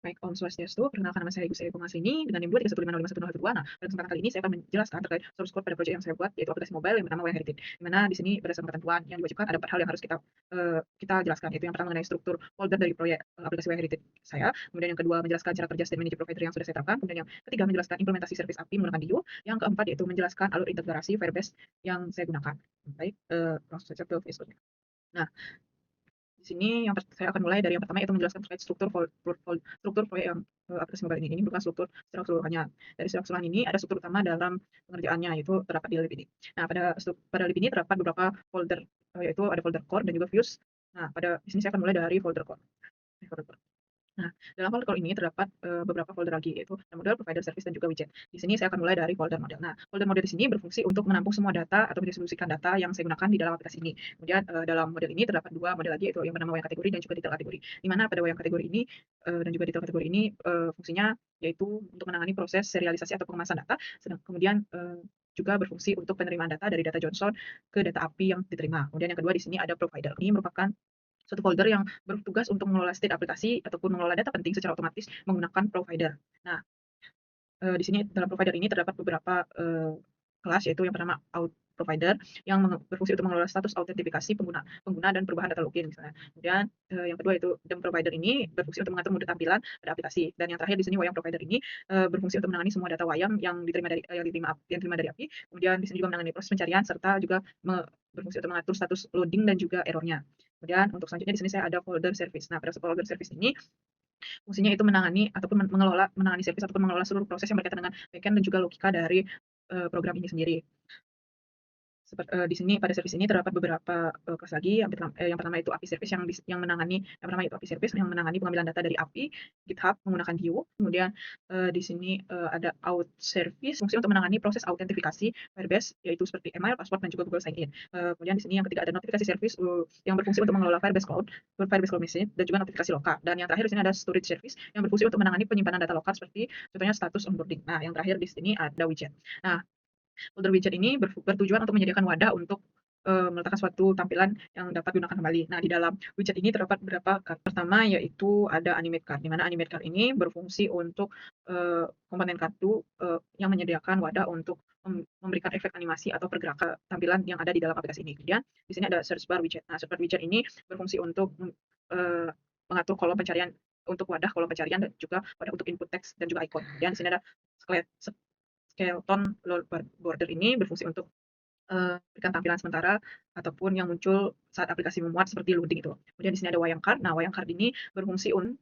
Baik, Om Swastiastu. Perkenalkan nama saya Ibu Sri Masini dengan NIM 231505101. Nah, pada kesempatan kali ini saya akan menjelaskan terkait source code pada proyek yang saya buat, yaitu aplikasi mobile yang bernama Wayang Heritage. Di mana di sini berdasarkan ketentuan yang diwajibkan ada 4 hal yang harus kita jelaskan, yaitu yang pertama mengenai struktur folder dari proyek aplikasi Wayang Heritage saya. Kemudian yang kedua menjelaskan cara kerja state manager provider yang sudah saya terapkan. Kemudian yang ketiga menjelaskan implementasi service API menggunakan DIO. Yang keempat yaitu menjelaskan alur integrasi Firebase yang saya gunakan. Baik, langsung saja ke Facebook. Nah, di sini saya akan mulai dari yang pertama yaitu menjelaskan terkait struktur proyek yang aplikasi mobile ini. Ini bukan struktur secara keseluruhannya. Dari secara keseluruhan ini ada struktur utama dalam pengerjaannya yaitu terdapat di lib ini. Nah, pada lib ini terdapat beberapa folder yaitu ada folder core dan juga views. Nah, di sini saya akan mulai dari folder core. Nah, dalam folder core ini terdapat beberapa folder lagi yaitu model, provider, service, dan juga widget. Di sini saya akan mulai dari folder model. Nah, folder model di sini berfungsi untuk menampung semua data atau mendistribusikan data yang saya gunakan di dalam aplikasi ini. Kemudian dalam model ini terdapat dua model lagi yaitu yang bernama wayang kategori dan juga detail kategori. Di mana pada wayang kategori ini dan juga detail kategori ini fungsinya yaitu untuk menangani proses serialisasi atau pengemasan data. Kemudian juga berfungsi untuk penerimaan data dari data Johnson ke data API yang diterima. Kemudian yang kedua di sini ada provider. Ini merupakan suatu folder yang bertugas untuk mengelola state aplikasi ataupun mengelola data penting secara otomatis menggunakan provider. Nah, di sini dalam provider ini terdapat beberapa kelas yaitu yang pertama out provider yang berfungsi untuk mengelola status autentifikasi pengguna dan perubahan data login misalnya. Kemudian yang kedua itu DEM provider ini berfungsi untuk mengatur mode tampilan pada aplikasi dan yang terakhir di sini wayang provider ini berfungsi untuk menangani semua data wayang yang diterima dari API. Kemudian di sini juga menangani proses pencarian serta juga berfungsi untuk mengatur status loading dan juga errornya. Kemudian untuk selanjutnya di sini saya ada folder service. Nah, pada folder service ini fungsinya itu menangani ataupun menangani service ataupun mengelola seluruh proses yang berkaitan dengan backend dan juga logika dari program ini sendiri. Di sini pada service ini terdapat beberapa kelas lagi. Yang pertama itu API service yang menangani yang pertama itu API service yang menangani pengambilan data dari API GitHub menggunakan Dio. Kemudian di sini ada out service fungsi untuk menangani proses autentifikasi Firebase yaitu seperti email, password dan juga Google Sign In. Kemudian di sini yang ketiga ada notifikasi service yang berfungsi untuk mengelola Firebase Cloud Machine dan juga notifikasi lokal. Dan yang terakhir di sini ada storage service yang berfungsi untuk menangani penyimpanan data lokal seperti contohnya status onboarding. Nah, yang terakhir di sini ada widget. Nah, folder widget ini bertujuan untuk menyediakan wadah untuk meletakkan suatu tampilan yang dapat digunakan kembali. Nah, di dalam widget ini terdapat beberapa card. Pertama yaitu ada animate card, di mana animate card ini berfungsi untuk komponen kartu yang menyediakan wadah untuk memberikan efek animasi atau pergerakan tampilan yang ada di dalam aplikasi ini. Kemudian di sini ada search bar widget. Nah, search bar widget ini berfungsi untuk mengatur kolom pencarian untuk wadah kolom pencarian dan juga wadah untuk input teks dan juga icon. Kemudian di sini ada skeleton border ini berfungsi untuk berikan tampilan sementara ataupun yang muncul saat aplikasi memuat seperti loading itu. Kemudian di sini ada wayang card. Nah, wayang card ini berfungsi untuk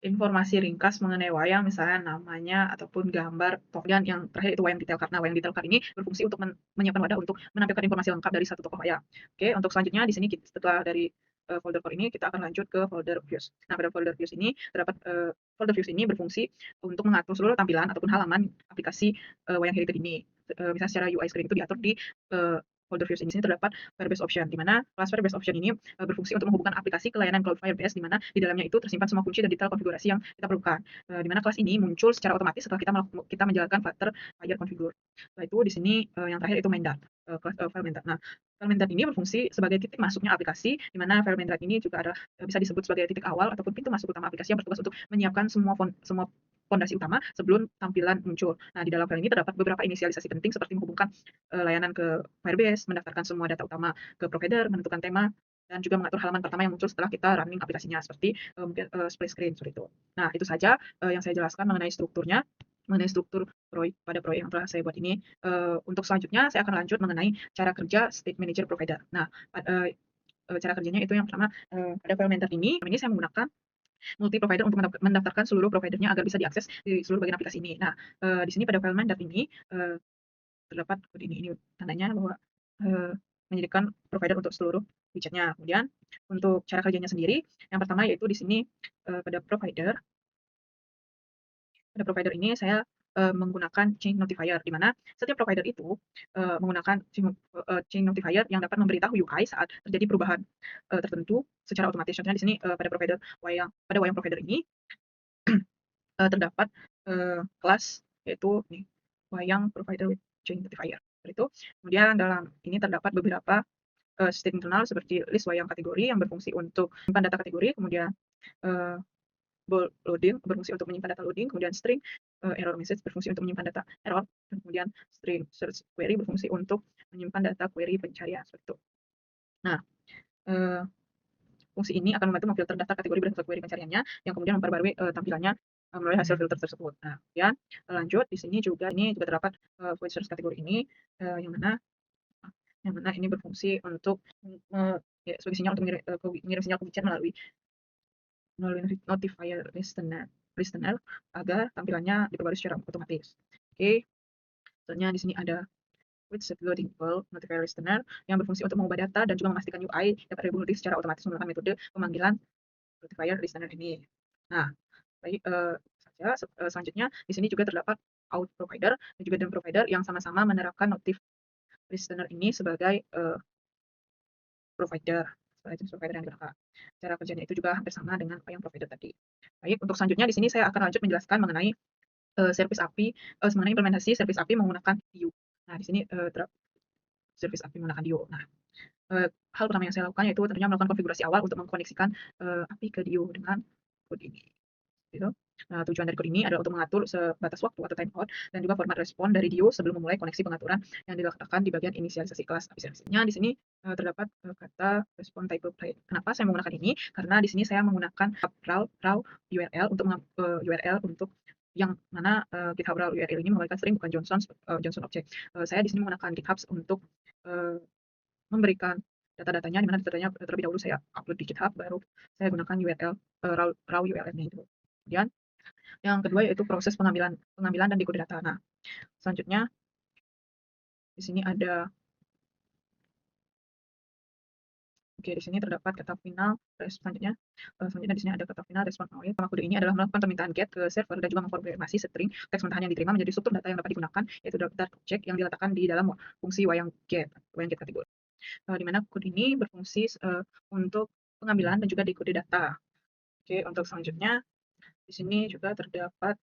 informasi ringkas mengenai wayang, misalnya namanya ataupun gambar. Kemudian yang terakhir itu wayang detail card. Nah, wayang detail card ini berfungsi untuk menyiapkan wadah untuk menampilkan informasi lengkap dari satu tokoh wayang. Oke, untuk selanjutnya di sini setelah dari folder core ini kita akan lanjut ke folder views. Nah, pada folder views ini terdapat folder views ini berfungsi untuk mengatur seluruh tampilan ataupun halaman aplikasi wayang heritage ini. Misalnya secara UI screen itu diatur di folder views ini. Di sini terdapat Firebase option, di mana kelas Firebase option ini berfungsi untuk menghubungkan aplikasi ke layanan cloud Firebase, di mana di dalamnya itu tersimpan semua kunci dan detail konfigurasi yang kita perlukan. Di mana kelas ini muncul secara otomatis setelah kita menjalankan Flutter Fire Configure. Setelah itu di sini yang terakhir itu main kelas file main. Nah, file main ini berfungsi sebagai titik masuknya aplikasi, di mana file main ini juga adalah bisa disebut sebagai titik awal ataupun pintu masuk utama aplikasi yang bertugas untuk menyiapkan semua fondasi utama sebelum tampilan muncul. Nah, di dalam file ini terdapat beberapa inisialisasi penting seperti menghubungkan layanan ke Firebase, mendaftarkan semua data utama ke provider, menentukan tema, dan juga mengatur halaman pertama yang muncul setelah kita running aplikasinya seperti mungkin split screen seperti itu. Nah, itu saja yang saya jelaskan mengenai struktur pada proyek yang telah saya buat ini. Untuk selanjutnya saya akan lanjut mengenai cara kerja State Manager Provider. Nah, cara kerjanya itu yang pertama pada file mainter ini saya menggunakan multi provider untuk mendaftarkan seluruh providernya agar bisa diakses di seluruh bagian aplikasi ini. Nah, di sini pada file mainter ini terdapat kode ini tandanya bahwa menyediakan provider untuk seluruh widgetnya. Kemudian untuk cara kerjanya sendiri, yang pertama yaitu di sini pada provider ini saya menggunakan chain notifier, di mana setiap provider itu menggunakan chain notifier yang dapat memberitahu UI saat terjadi perubahan tertentu secara otomatis. Contohnya di sini pada wayang provider ini terdapat kelas yaitu wayang provider with chain notifier. Seperti itu. Kemudian dalam ini terdapat beberapa state internal seperti list wayang kategori yang berfungsi untuk menyimpan data kategori, kemudian bool loading berfungsi untuk menyimpan data loading, kemudian string error message berfungsi untuk menyimpan data error, dan kemudian string search query berfungsi untuk menyimpan data query pencarian seperti itu. Nah, eh, fungsi ini akan membantu memfilter data kategori berdasarkan query pencariannya, yang kemudian memperbarui tampilannya melalui hasil filter tersebut. Nah, kemudian lanjut di sini juga terdapat void source kategori ini, yang mana ini berfungsi untuk ya, sebagai sinyal untuk mengirim sinyal ke widget melalui notifier listener agar tampilannya diperbarui secara otomatis. Oke, contohnya di sini ada widget loading call notifier listener yang berfungsi untuk mengubah data dan juga memastikan UI dapat dipublish secara otomatis menggunakan metode pemanggilan notifier listener ini. Nah, baik selanjutnya di sini juga terdapat out provider dan juga dem provider yang sama-sama menerapkan notif listener ini sebagai provider provider yang digunakan. Cara kerjanya itu juga hampir sama dengan apa yang provider tadi. Baik, untuk selanjutnya di sini saya akan lanjut menjelaskan mengenai service API, mengenai implementasi service API menggunakan DIO. Nah, di sini service API menggunakan DIO. Nah, hal pertama yang saya lakukan yaitu tentunya melakukan konfigurasi awal untuk mengkoneksikan API ke DIO dengan kode ini. Gitu. Nah, tujuan dari kode ini adalah untuk mengatur sebatas waktu atau timeout dan juga format respon dari DIO sebelum memulai koneksi pengaturan yang diletakkan di bagian inisialisasi kelas API service-nya. Di sini terdapat kata respon type play. Kenapa saya menggunakan ini? Karena di sini saya menggunakan raw URL untuk URL untuk yang mana GitHub raw URL ini menggunakan string bukan Johnson object. Saya di sini menggunakan GitHub untuk memberikan data-datanya, di mana datanya terlebih dahulu saya upload di GitHub, baru saya gunakan URL raw URL-nya itu. Kemudian yang kedua yaitu proses pengambilan dan dekode data. Nah, selanjutnya di sini ada di sini terdapat kata final selanjutnya di sini ada kata final respon awal. Kode ini adalah melakukan permintaan get ke server dan juga mengkonfirmasi string teks mentah yang diterima menjadi struktur data yang dapat digunakan, yaitu daftar objek yang diletakkan di dalam fungsi wayang get kategori. Di mana kode ini berfungsi untuk pengambilan dan juga dekode data. Oke, untuk selanjutnya di sini juga terdapat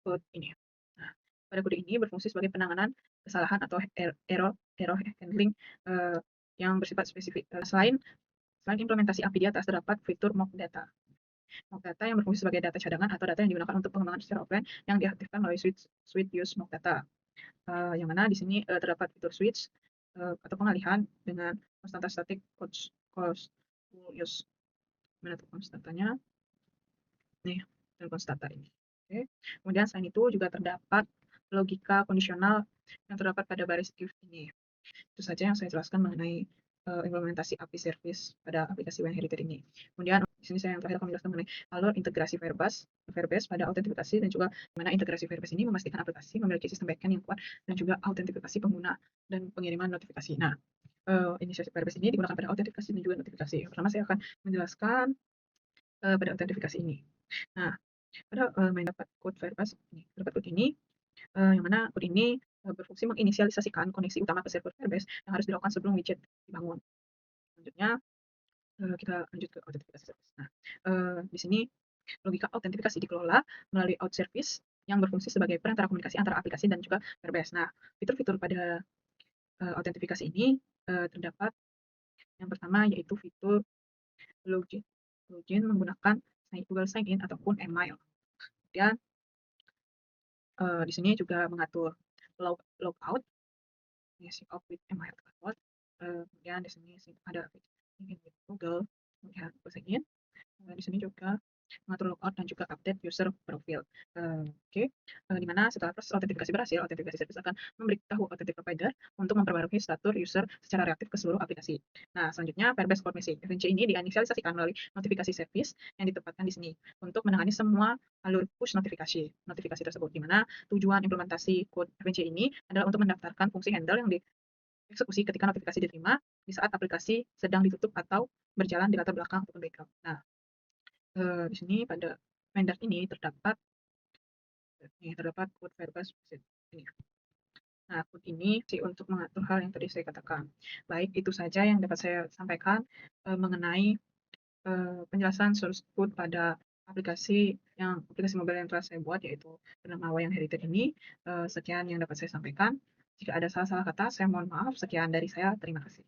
kode ini. Nah, pada kode ini berfungsi sebagai penanganan kesalahan atau error handling yang bersifat spesifik. Selain implementasi API di atas, terdapat fitur mock data. Mock data yang berfungsi sebagai data cadangan atau data yang digunakan untuk pengembangan secara offline yang diaktifkan melalui switch use mock data. Yang mana di sini terdapat fitur switch atau pengalihan dengan konstanta static cost use. Mana tuh konstantanya? Nih, dan konstanta ini. Oke. Kemudian selain itu juga terdapat logika kondisional yang terdapat pada baris if ini. Itu saja yang saya jelaskan mengenai implementasi API service pada aplikasi WinHeritage ini. Kemudian di sini saya yang terakhir akan menjelaskan mengenai alur integrasi Firebase pada autentifikasi dan juga mana integrasi Firebase ini memastikan aplikasi memiliki sistem backend yang kuat dan juga autentifikasi pengguna dan pengiriman notifikasi. Nah, inisiasi Firebase ini digunakan pada autentifikasi dan juga notifikasi. Pertama saya akan menjelaskan pada autentifikasi ini. Nah, pada main dapat code Firebase ini, dapat code ini yang mana code ini berfungsi menginisialisasikan koneksi utama ke server Firebase yang harus dilakukan sebelum widget dibangun. Selanjutnya kita lanjut ke autentifikasi service. Nah, di sini logika autentifikasi dikelola melalui out service yang berfungsi sebagai perantara komunikasi antara aplikasi dan juga Firebase. Nah, fitur-fitur pada autentifikasi ini terdapat yang pertama yaitu fitur login menggunakan Google Sign-in ataupun email. Kemudian di sini juga mengatur logout, sign out with email password. Kemudian di sini ada login with Google, kemudian sign-in. Di sini juga mengatur logout dan juga update user profile. Oke. Di mana setelah proses autentifikasi berhasil, autentifikasi service akan memberitahu authentic provider untuk memperbarui status user secara reaktif ke seluruh aplikasi. Nah, selanjutnya Firebase Core Message. FNC ini diinisialisasikan melalui notifikasi service yang ditempatkan di sini untuk menangani semua alur push notifikasi tersebut, di mana tujuan implementasi code FNC ini adalah untuk mendaftarkan fungsi handle yang dieksekusi ketika notifikasi diterima di saat aplikasi sedang ditutup atau berjalan di latar belakang ataupun background. Nah, di sini pada Mendart ini terdapat code Firebase ini. Nah, code ini sih untuk mengatur hal yang tadi saya katakan. Baik, itu saja yang dapat saya sampaikan mengenai penjelasan source code pada aplikasi mobile yang telah saya buat, yaitu bernama Wayang Heritage ini. Sekian yang dapat saya sampaikan. Jika ada salah-salah kata, saya mohon maaf. Sekian dari saya. Terima kasih.